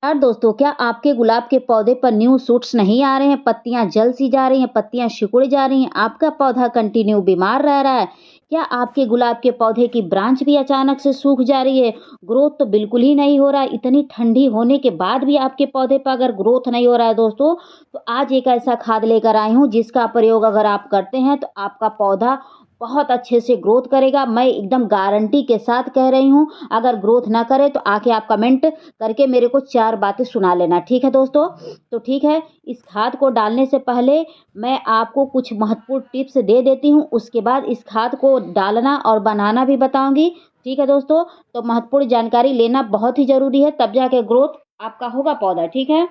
यार दोस्तों, क्या आपके गुलाब के पौधे पर न्यू शूट्स नहीं आ रहे हैं? पत्तियां जल सी जा रही हैं, पत्तियां सिकुड़ जा रही हैं, आपका पौधा कंटिन्यू बीमार रह रहा है? क्या आपके गुलाब के पौधे की ब्रांच भी अचानक से सूख जा रही है? ग्रोथ तो बिल्कुल ही नहीं हो रहा है। इतनी ठंडी होने के बाद भी आपके पौधे पर अगर ग्रोथ नहीं हो रहा है दोस्तों, तो आज एक ऐसा खाद लेकर आई हूँ जिसका प्रयोग अगर आप करते हैं तो आपका पौधा बहुत अच्छे से ग्रोथ करेगा। मैं एकदम गारंटी के साथ कह रही हूँ। अगर ग्रोथ ना करे तो आके आप कमेंट करके मेरे को 4 बातें सुना लेना, ठीक है दोस्तों? तो ठीक है, इस खाद को डालने से पहले मैं आपको कुछ महत्वपूर्ण टिप्स दे देती हूँ, उसके बाद इस खाद को डालना और बनाना भी बताऊँगी, ठीक है दोस्तों? तो महत्वपूर्ण जानकारी लेना बहुत ही ज़रूरी है, तब जाके ग्रोथ आपका होगा पौधा, ठीक है?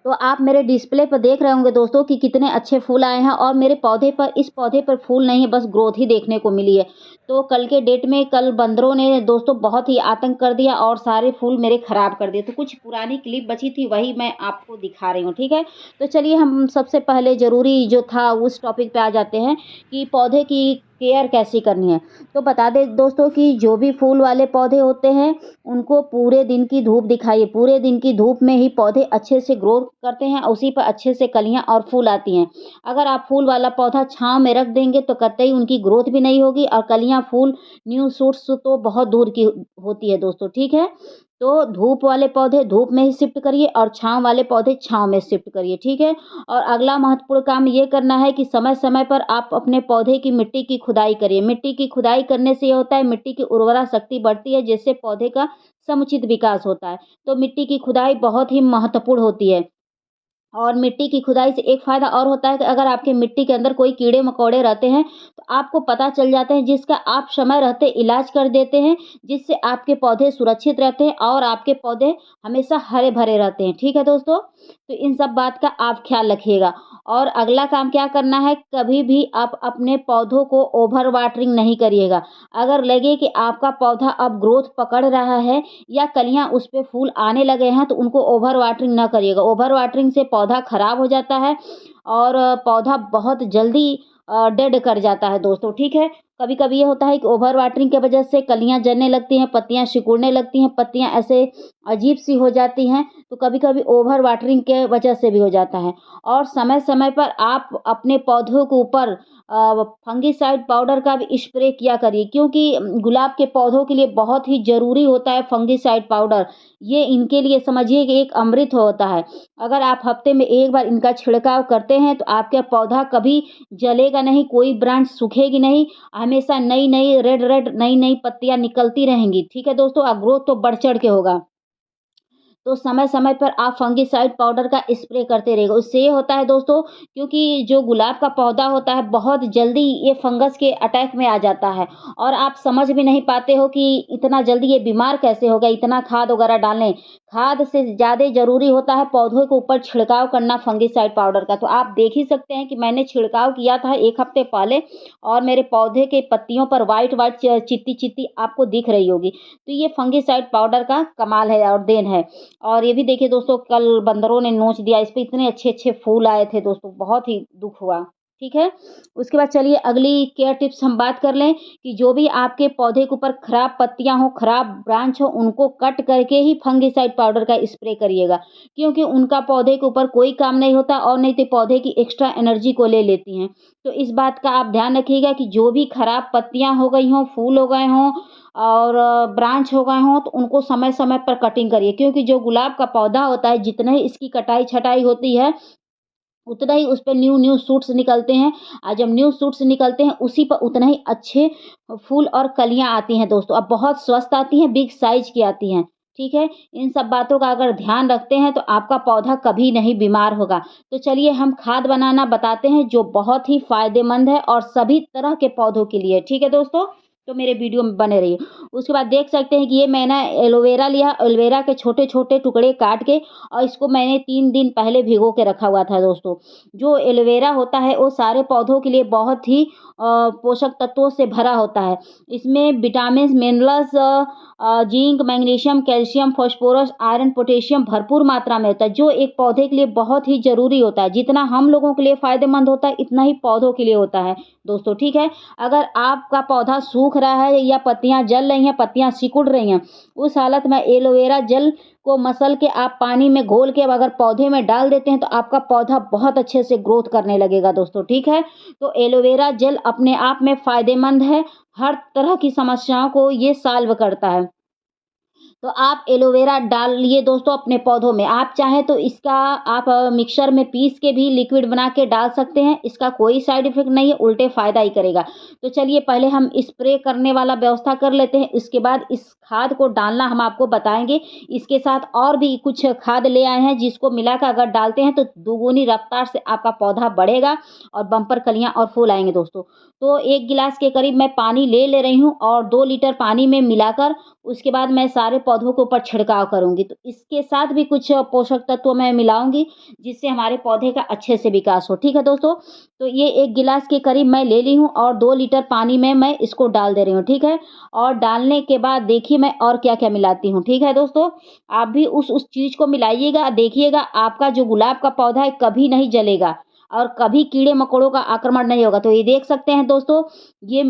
तो आप मेरे डिस्प्ले पर देख रहे होंगे दोस्तों कि कितने अच्छे फूल आए हैं और मेरे पौधे पर इस पौधे पर फूल नहीं है, बस ग्रोथ ही देखने को मिली है। तो कल के डेट में कल बंदरों ने दोस्तों बहुत ही आतंक कर दिया और सारे फूल मेरे खराब कर दिए। तो कुछ पुरानी क्लिप बची थी वही मैं आपको दिखा रही हूँ, ठीक है? तो चलिए हम सबसे पहले ज़रूरी जो था उस टॉपिक पे आ जाते हैं कि पौधे की केयर कैसे करनी है। तो बता दें दोस्तों कि जो भी फूल वाले पौधे होते हैं उनको पूरे दिन की धूप दिखाइए। पूरे दिन की धूप में ही पौधे अच्छे से ग्रोथ करते हैं और उसी पर अच्छे से कलियाँ और फूल आती हैं। अगर आप फूल वाला पौधा छाँव में रख देंगे तो कतई उनकी ग्रोथ भी नहीं होगी और कलियाँ, फूल, न्यू शूट्स तो बहुत दूर की होती है दोस्तों, ठीक है? तो धूप वाले पौधे धूप में ही शिफ्ट करिए और छाँव वाले पौधे छाँव में शिफ्ट करिए, ठीक है? और अगला महत्वपूर्ण काम ये करना है कि समय-समय पर आप अपने पौधे की मिट्टी की खुदाई करिए। मिट्टी की खुदाई करने से ये होता है, मिट्टी की उर्वरा शक्ति बढ़ती है जिससे पौधे का समुचित विकास होता है। तो मिट्टी की खुदाई बहुत ही महत्वपूर्ण होती है। और मिट्टी की खुदाई से एक फ़ायदा और होता है कि अगर आपकी मिट्टी के अंदर कोई कीड़े-मकोड़े रहते हैं, तो आपको पता चल जाते हैं जिसका आप समय रहते इलाज कर देते हैं, जिससे आपके पौधे सुरक्षित रहते हैं और आपके पौधे हमेशा हरे-भरे रहते हैं। ठीक है दोस्तों? तो इन सब बात का आप ख़्याल रखिएगा। और अगला काम क्या करना है, कभी भी आप अपने पौधों को ओवर वाटरिंग नहीं करिएगा। अगर लगे कि आपका पौधा अब ग्रोथ पकड़ रहा है या कलियाँ उस पे फूल आने लगे हैं तो उनको ओवर वाटरिंग ना करिएगा। ओवर वाटरिंग से पौधा खराब हो जाता है और पौधा बहुत जल्दी डेड कर जाता है दोस्तों, ठीक है? कभी-कभी ये होता है कि ओवर वाटरिंग की वजह से कलियाँ जलने लगती हैं, पत्तियाँ सिकुड़ने लगती हैं, पत्तियाँ ऐसे अजीब-सी हो जाती हैं, तो कभी-कभी ओवर वाटरिंग के वजह से भी हो जाता है। और समय-समय पर आप अपने पौधों के ऊपर फंगिसाइड पाउडर का भी स्प्रे किया करिए क्योंकि गुलाब के पौधों के लिए बहुत ही ज़रूरी होता है फंगिसाइड पाउडर। ये इनके लिए समझिए कि एक अमृत होता है। अगर आप हफ्ते में 1 बार इनका छिड़काव करते हैं तो आपका पौधा कभी जलेगा नहीं, कोई ब्रांच सूखेगी नहीं, हमेशा नई-नई रेड-रेड नई-नई पत्तियाँ निकलती रहेंगी। ठीक है दोस्तों? और ग्रोथ तो बढ़-चढ़ के होगा। तो समय-समय पर आप फंगिसाइड पाउडर का स्प्रे करते रहिएगा। उससे ये होता है दोस्तों, क्योंकि जो गुलाब का पौधा होता है बहुत जल्दी ये फंगस के अटैक में आ जाता है और आप समझ भी नहीं पाते हो कि इतना जल्दी ये बीमार कैसे हो गया, इतना खाद वगैरह डालें। खाद से ज़्यादा ज़रूरी होता है पौधों के ऊपर छिड़काव करना फंगिसाइड पाउडर का। तो आप देख ही सकते हैं कि मैंने छिड़काव किया था 1 हफ्ते पहले और मेरे पौधे के पत्तियों पर व्हाइट-व्हाइट चित्ती-चित्ती आपको दिख रही होगी। तो ये फंगिसाइड पाउडर का कमाल है और देन है। और ये भी देखिए दोस्तों, कल बंदरों ने नोच दिया, इस पे इतने अच्छे-अच्छे फूल आए थे दोस्तों, बहुत ही दुःख हुआ, ठीक है? उसके बाद चलिए अगली केयर टिप्स हम बात कर लें कि जो भी आपके पौधे के ऊपर खराब पत्तियाँ हों, खराब ब्रांच हो, उनको कट करके ही फंगिसाइड पाउडर का स्प्रे करिएगा, क्योंकि उनका पौधे के ऊपर कोई काम नहीं होता और नहीं तो पौधे की एक्स्ट्रा एनर्जी को ले लेती हैं। तो इस बात का आप ध्यान रखिएगा कि जो भी खराब पत्तियाँ हो गई हों, फूल हो गए हों और ब्रांच हो गए हों तो उनको समय-समय पर कटिंग करिए क्योंकि जो गुलाब का पौधा होता है जितने ही इसकी कटाई-छँटाई होती है, उतना ही उसपे न्यू-न्यू शूट्स निकलते हैं और जब न्यू शूट्स निकलते हैं उसी पर उतना ही अच्छे फूल और कलियाँ आती हैं दोस्तों। अब बहुत स्वस्थ आती हैं, बिग साइज़ की आती हैं, ठीक है? इन सब बातों का अगर ध्यान रखते हैं तो आपका पौधा कभी नहीं बीमार होगा। तो चलिए हम खाद बनाना बताते हैं जो बहुत ही फ़ायदेमंद है और सभी तरह के पौधों के लिए, ठीक है दोस्तों? तो मेरे वीडियो में बने रहिए। उसके बाद देख सकते हैं कि ये मैंने एलोवेरा लिया, एलोवेरा के छोटे-छोटे टुकड़े काट के और इसको मैंने 3 दिन पहले भिगो के रखा हुआ था दोस्तों। जो एलोवेरा होता है वो सारे पौधों के लिए बहुत ही पोषक तत्वों से भरा होता है। इसमें vitamins, minerals zinc, magnesium, calcium, phosphorus, iron, potassium भरपूर मात्रा में होता है, जो एक पौधे के लिए बहुत ही ज़रूरी होता है। जितना हम लोगों के लिए फ़ायदेमंद होता है, इतना ही पौधों के लिए होता है दोस्तों, ठीक है? अगर आपका पौधा सूख सूख रहा है या पत्तियाँ जल रही हैं, पत्तियाँ सिकुड़ रही हैं, उस हालत में एलोवेरा जेल को मसल के आप पानी में घोल के अगर पौधे में डाल देते हैं तो आपका पौधा बहुत अच्छे से ग्रोथ करने लगेगा दोस्तों, ठीक है। तो एलोवेरा जेल अपने आप में फ़ायदेमंद है, हर तरह की समस्याओं को ये सॉल्व करता है। तो आप एलोवेरा डालिए दोस्तों अपने पौधों में। आप चाहें तो इसका आप मिक्सर में पीस के भी लिक्विड बना के डाल सकते हैं। इसका कोई साइड इफ़ेक्ट नहीं है, उल्टे फ़ायदा ही करेगा। तो चलिए पहले हम स्प्रे करने वाला व्यवस्था कर लेते हैं, इसके बाद इस खाद को डालना हम आपको बताएँगे। इसके साथ और भी कुछ खाद ले आए हैं जिसको मिलाकर अगर डालते हैं तो दुगुनी रफ़्तार से आपका पौधा बढ़ेगा और बम्पर कलियाँ और फूल आएँगे दोस्तों। तो 1 गिलास के करीब मैं पानी ले रही हूँ और 2 लीटर पानी में मिलाकर उसके बाद मैं सारे पौधों के ऊपर छिड़काव करूँगी। तो इसके साथ भी कुछ पोषक तत्व मैं मिलाऊँगी, जिससे हमारे पौधे का अच्छे से विकास हो। ठीक है दोस्तों? तो ये 1 गिलास के करीब मैं ले ली हूँ और 2 लीटर पानी में मैं इसको डाल दे रही हूँ, ठीक है? और डालने के बाद देखिए मैं और क्या-क्या मिलाती हूँ, ठीक है दोस्तों? आप भी उस चीज़ को मिलाइएगा, देखिएगा आपका जो गुलाब का पौधा है कभी नहीं जलेगा और कभी कीड़े-मकोड़ों का आक्रमण नहीं होगा। तो ये देख सकते हैं दोस्तों, ये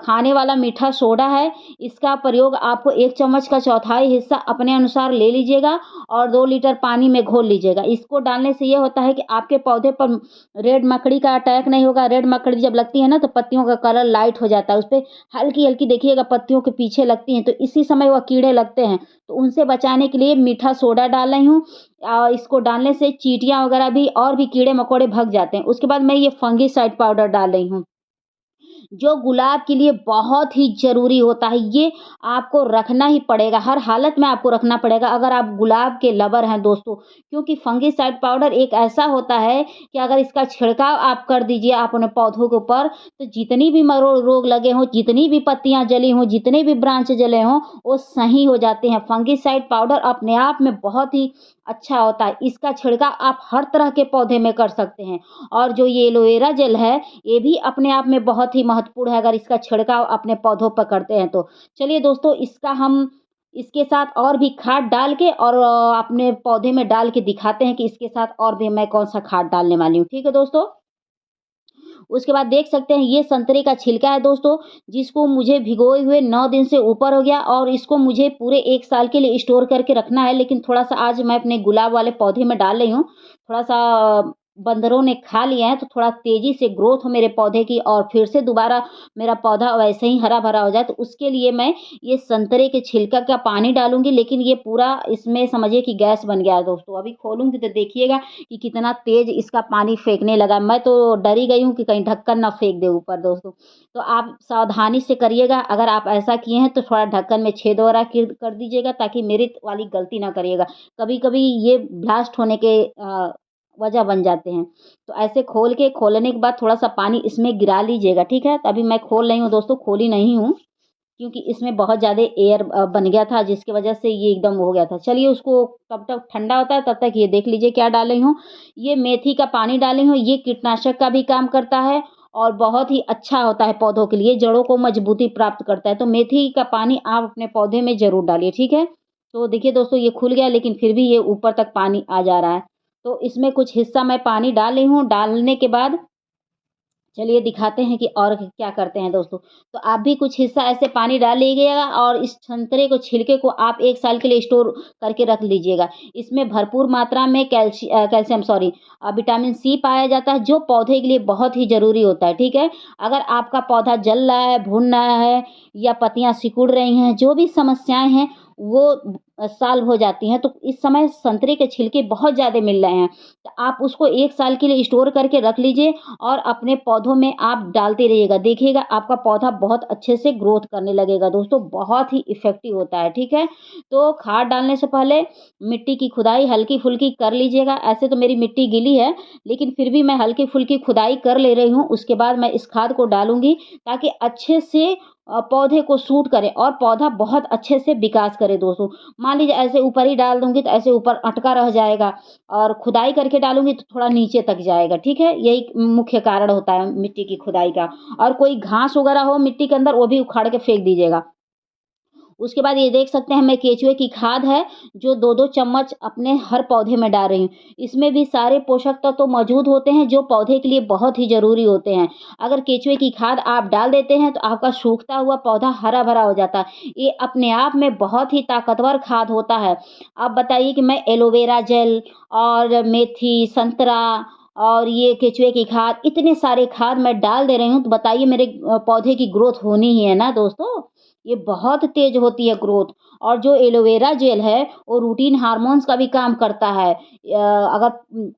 खाने वाला मीठा सोडा है। इसका प्रयोग आपको 1 चम्मच का चौथाई हिस्सा अपने अनुसार ले लीजिएगा और 2 लीटर पानी में घोल लीजिएगा। इसको डालने से ये होता है कि आपके पौधे पर रेड मकड़ी का अटैक नहीं होगा। रेड मकड़ी जब लगती है ना तो पत्तियों का कलर लाइट हो जाता है। उसपे हल्की-हल्की देखिएगा पत्तियों के पीछे लगती हैं, तो इसी समय वह कीड़े लगते हैं। तो उनसे बचाने के लिए मीठा सोडा डाल रही हूँ। इसको डालने से चींटियाँ वगैरह भी और भी कीड़े-मकोड़े भग जाते हैं। उसके बाद मैं ये फंगिसाइड पाउडर डाल रही हूँ। जो गुलाब के लिए बहुत ही ज़रूरी होता है, ये आपको रखना ही पड़ेगा, हर हालत में आपको रखना पड़ेगा अगर आप गुलाब के लवर हैं दोस्तों। क्योंकि फंगिसाइड पाउडर एक ऐसा होता है कि अगर इसका छिड़काव आप कर दीजिए अपने पौधों के ऊपर, तो जितनी भी मरोड़ रोग लगे हों, जितनी भी पत्तियाँ जली हों, जितने भी ब्रांच जले हों, वो सही हो जाते हैं। फंगिसाइड पाउडर अपने आप में बहुत ही अच्छा होता है। इसका छिड़काव आप हर तरह के पौधे में कर सकते हैं और जो ये एलोवेरा जेल है, ये भी अपने आप में बहुत ही महत्वपूर्ण है अगर इसका छिड़काव अपने पौधों पर करते हैं तो। चलिए दोस्तों इसका हम इसके साथ और भी खाद डाल के और अपने पौधे में डाल के दिखाते हैं कि इसके साथ और भी मैं कौन-सा खाद डालने वाली हूँ। ठीक है दोस्तों? उसके बाद देख सकते हैं ये संतरे का छिलका है दोस्तों, जिसको मुझे भिगोए हुए 9 दिन से ऊपर हो गया और इसको मुझे पूरे 1 साल के लिए स्टोर करके रखना है। लेकिन थोड़ा-सा आज मैं अपने गुलाब वाले पौधे में डाल रही हूँ। थोड़ा-सा बंदरों ने खा लिया है तो थोड़ा तेज़ी से ग्रोथ हो मेरे पौधे की और फिर से दोबारा मेरा पौधा वैसे ही हरा-भरा हो जाए, तो उसके लिए मैं ये संतरे के छिलका का पानी डालूँगी। लेकिन ये पूरा इसमें समझिए कि गैस बन गया है दोस्तों। अभी खोलूँगी तो देखिएगा कि कितना तेज़ इसका पानी फेंकने लगा। मैं तो डर ही गई हूँ कि कहीं ढक्कन ना फेंक दे ऊपर दोस्तों। तो आप सावधानी से करिएगा। अगर आप ऐसा किए हैं तो थोड़ा ढक्कन में छेद वगैरह किर कर दीजिएगा ताकि मेरी वाली गलती ना करिएगा। कभी-कभी ये ब्लास्ट होने के वजह बन जाते हैं। तो ऐसे खोलने के बाद थोड़ा-सा पानी इसमें गिरा लीजिएगा, ठीक है? तो अभी मैं खोल रही हूँ दोस्तों, खोली नहीं हूँ। क्योंकि इसमें बहुत ज़्यादा एयर बन गया था जिसकी वज़ह से ये एकदम हो गया था। चलिए उसको कब तक ठंडा होता है तब तक ये देख लीजिए क्या डाली हूँ। ये मेथी का पानी डाली हूँ, ये कीटनाशक का भी काम करता है और बहुत ही अच्छा होता है पौधों के लिए, जड़ों को मजबूती प्राप्त करता है। तो मेथी का पानी आप अपने पौधे में ज़रूर डालिए, ठीक है? तो देखिए दोस्तों ये खुल गया लेकिन फिर भी ये ऊपर तक पानी आ जा रहा है। तो इसमें कुछ हिस्सा मैं पानी डाल रही हूँ, डालने के बाद चलिए दिखाते हैं कि और क्या करते हैं दोस्तों। तो आप भी कुछ हिस्सा ऐसे पानी डाल लीजिएगा और इस संतरे को छिलके को आप 1 साल के लिए स्टोर करके रख लीजिएगा। इसमें भरपूर मात्रा में कैल्शियम सॉरी विटामिन सी पाया जाता है जो पौधे के लिए बहुत ही ज़रूरी होता है, ठीक है? अगर आपका पौधा जल रहा है, भुन रहा है या पत्तियाँ सिकुड़ रही हैं, जो भी समस्याएँ हैं वो सॉल्व हो जाती हैं। तो इस समय संतरे के छिलके बहुत ज़्यादा मिल रहे हैं। तो आप उसको 1 साल के लिए स्टोर करके रख लीजिए और अपने पौधों में आप डालते रहिएगा। देखिएगा आपका पौधा बहुत अच्छे से ग्रोथ करने लगेगा दोस्तों, बहुत ही इफ़ेक्टिव होता है, ठीक है? तो खाद डालने से पहले मिट्टी की खुदाई हल्की-फुल्की कर लीजिएगा। ऐसे तो मेरी मिट्टी गीली है, लेकिन फिर भी मैं हल्की-फुल्की खुदाई कर ले रही हूँ। उसके बाद मैं इस खाद को डालूँगी ताकि अच्छे से पौधे को सूट करे और पौधा बहुत अच्छे से विकास करे दोस्तों। मान लीजिए ऐसे ऊपर ही डाल दूँगी तो ऐसे ऊपर अटका रह जाएगा और खुदाई करके डालूँगी तो थोड़ा नीचे तक जाएगा, ठीक है? यही मुख्य कारण होता है मिट्टी की खुदाई का। और कोई घास वगैरह हो मिट्टी के अंदर वो भी उखाड़ के फेंक दीजिएगा। उसके बाद ये देख सकते हैं मैं केचुए की खाद है जो 2-2 चम्मच अपने हर पौधे में डाल रही हूँ। इसमें भी सारे पोषक तत्व तो मौजूद होते हैं जो पौधे के लिए बहुत ही ज़रूरी होते हैं। अगर केचुए की खाद आप डाल देते हैं तो आपका सूखता हुआ पौधा हरा-भरा हो जाता है। ये अपने आप में बहुत ही ताकतवर खाद होता है। आप बताइए कि मैं एलोवेरा जेल और मेथी, संतरा और ये केचुए की खाद, इतने सारे खाद मैं डाल दे रही हूँ, तो बताइए मेरे पौधे की ग्रोथ होनी ही है ना दोस्तों। ये बहुत तेज़ होती है ग्रोथ। और जो एलोवेरा जेल है, वो रूटीन हार्मोन्स का भी काम करता है। अगर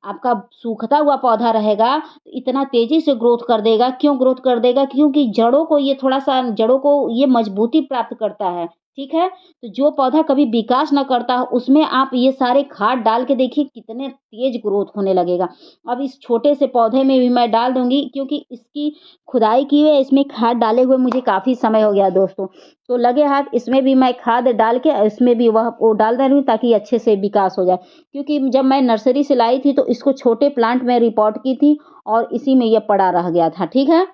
आपका सूखता हुआ पौधा रहेगा, तो इतना तेज़ी से ग्रोथ कर देगा। क्यों ग्रोथ कर देगा? क्योंकि जड़ों को ये थोड़ा-सा जड़ों को ये मजबूती प्राप्त करता है, ठीक है? तो जो पौधा कभी विकास ना करता हो, उसमें आप ये सारे खाद डाल के देखिए कितने तेज़ ग्रोथ होने लगेगा। अब इस छोटे से पौधे में भी मैं डाल दूँगी क्योंकि इसकी खुदाई की है, इसमें खाद डाले हुए मुझे काफ़ी समय हो गया दोस्तों। तो लगे हाथ इसमें भी मैं खाद डाल के इसमें भी वह वो डाल दे रही हूँ ताकि अच्छे से विकास हो जाए। क्योंकि जब मैं नर्सरी से लाई थी तो इसको छोटे प्लांट में रिपॉट की थी और इसी में ये पड़ा रह गया था, ठीक है?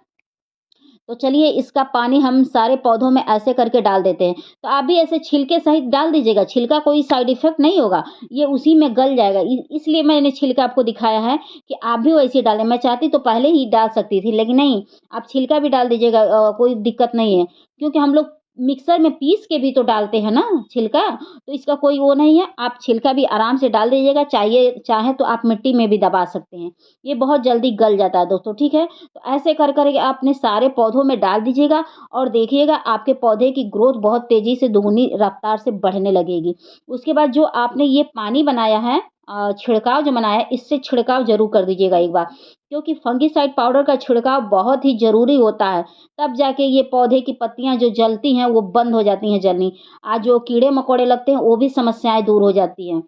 तो चलिए इसका पानी हम सारे पौधों में ऐसे करके डाल देते हैं। तो आप भी ऐसे छिलके सहित डाल दीजिएगा, छिलका कोई साइड इफ़ेक्ट नहीं होगा, ये उसी में गल जाएगा। इसलिए मैंने छिलका आपको दिखाया है कि आप भी वैसे ही डालें। मैं चाहती तो पहले ही डाल सकती थी, लेकिन नहीं, आप छिलका भी डाल दीजिएगा कोई दिक्कत नहीं है। क्योंकि हम लोग मिक्सर में पीस के भी तो डालते हैं ना छिलका, तो इसका कोई वो नहीं है। आप छिलका भी आराम से डाल दीजिएगा, चाहे तो आप मिट्टी में भी दबा सकते हैं। ये बहुत जल्दी गल जाता है दोस्तों, ठीक है? तो ऐसे कर कर के आप अपने सारे पौधों में डाल दीजिएगा और देखिएगा आपके पौधे की ग्रोथ बहुत तेज़ी से दुगनी रफ्तार से बढ़ने लगेगी। उसके बाद जो आपने ये पानी बनाया है छिड़काव जो बनाया है, इससे छिड़काव ज़रूर कर दीजिएगा एक बार। क्योंकि फंगिसाइड पाउडर का छिड़काव बहुत ही ज़रूरी होता है, तब जाके ये पौधे की पत्तियाँ जो जलती हैं, वो बंद हो जाती हैं जलनी। जो कीड़े-मकोड़े लगते हैं, वो भी समस्याएँ दूर हो जाती हैं।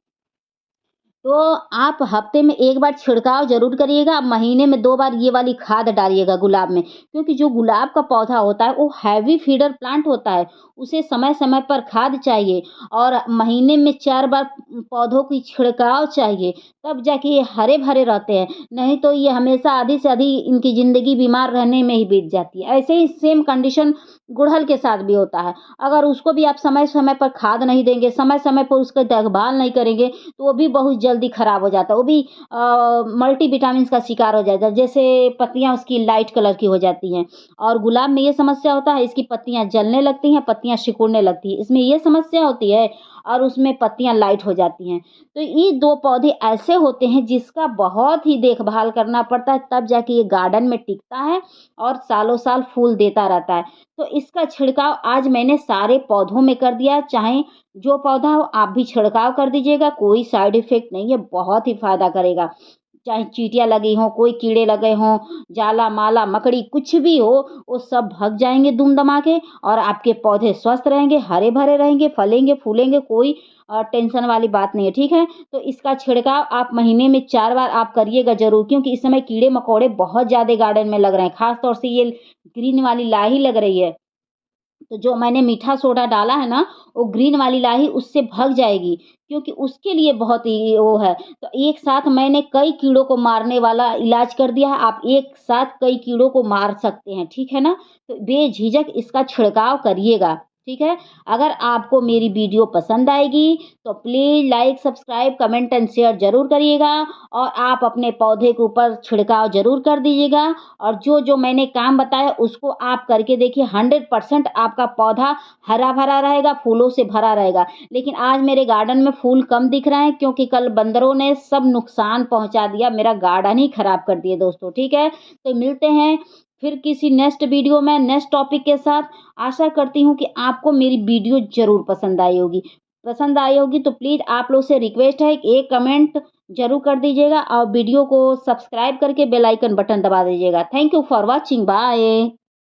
तो आप हफ्ते में 1 बार छिड़काव ज़रूर करिएगा, महीने में 2 बार ये वाली खाद डालिएगा गुलाब में। क्योंकि जो गुलाब का पौधा होता है, वो हैवी फीडर प्लांट होता है, उसे समय-समय पर खाद चाहिए और महीने में 4 बार पौधों की छिड़काव चाहिए, तब जाके ये हरे-भरे रहते हैं। नहीं तो ये हमेशा आधी से आधी इनकी ज़िंदगी बीमार रहने में ही बीत जाती है। ऐसे ही सेम कंडीशन गुड़हल के साथ भी होता है। अगर उसको भी आप समय-समय पर खाद नहीं देंगे, समय-समय पर उसका देखभाल नहीं करेंगे, तो वो भी बहुत जल्दी खराब हो जाता है। वो भी मल्टीविटामिन्स का शिकार हो जाता है। जैसे पत्तियाँ उसकी लाइट कलर की हो जाती हैं और गुलाब में ये समस्या होता है, इसकी पत्तियाँ जलने लगती हैं, पत्तियाँ सिकुड़ने लगती हैं। इसमें ये समस्या होती है और उसमें पत्तियाँ लाइट हो जाती हैं। तो ये 2 पौधे ऐसे होते हैं जिसका बहुत ही देखभाल करना पड़ता है, तब जाके ये गार्डन में टिकता है और सालों-साल फूल देता रहता है। तो इसका छिड़काव आज मैंने सारे पौधों में कर दिया है, चाहे जो पौधा हो आप भी छिड़काव कर दीजिएगा, कोई साइड इफ़ेक्ट नहीं है, बहुत ही फ़ायदा करेगा। चाहे चींटियाँ लगी हों, कोई कीड़े लगे हों, जाला-माला, मकड़ी कुछ भी हो, वो सब भग जाएँगे दुम-दमा के और आपके पौधे स्वस्थ रहेंगे, हरे-भरे रहेंगे, फलेंगे, फूलेंगे, कोई टेंशन वाली बात नहीं है, ठीक है? तो इसका छिड़काव आप महीने में 4 बार आप करिएगा ज़रूर क्योंकि इस समय कीड़े-मकोड़े बहुत ज़्यादा गार्डन में लग रहे हैं, ख़ास तौर से ये ग्रीन वाली लाही लग रही है। तो जो मैंने मीठा सोडा डाला है ना, वो ग्रीन वाली लाही उससे भग जाएगी क्योंकि उसके लिए बहुत ही वो है। तो एक साथ मैंने कई कीड़ों को मारने वाला इलाज कर दिया है, आप एक साथ कई कीड़ों को मार सकते हैं, ठीक है ना? तो बेझिझक इसका छिड़काव करिएगा, ठीक है? अगर आपको मेरी वीडियो पसंद आएगी, तो please like, subscribe, comment and share ज़रूर करिएगा और आप अपने पौधे के ऊपर छिड़काव ज़रूर कर दीजिएगा और जो-जो मैंने काम बताया उसको आप करके देखिए 100% आपका पौधा हरा-भरा रहेगा, फूलों से भरा रहेगा। लेकिन आज मेरे गार्डन में फूल कम दिख रहे हैं क्योंकि कल बंदरों ने सब नुकसान पहुँचा दिया, मेरा गार्डन ही खराब कर दिए दोस्तों, ठीक है? तो मिलते हैं फिर किसी नेक्स्ट वीडियो में, नेक्स्ट टॉपिक के साथ। आशा करती हूँ कि आपको मेरी वीडियो ज़रूर पसंद आई होगी। पसंद आई होगी तो प्लीज़ आप लोग से रिक्वेस्ट है कि एक कमेंट ज़रूर कर दीजिएगा और वीडियो को सब्सक्राइब करके बेल आइकन बटन दबा दीजिएगा। Thank you for watching, bye.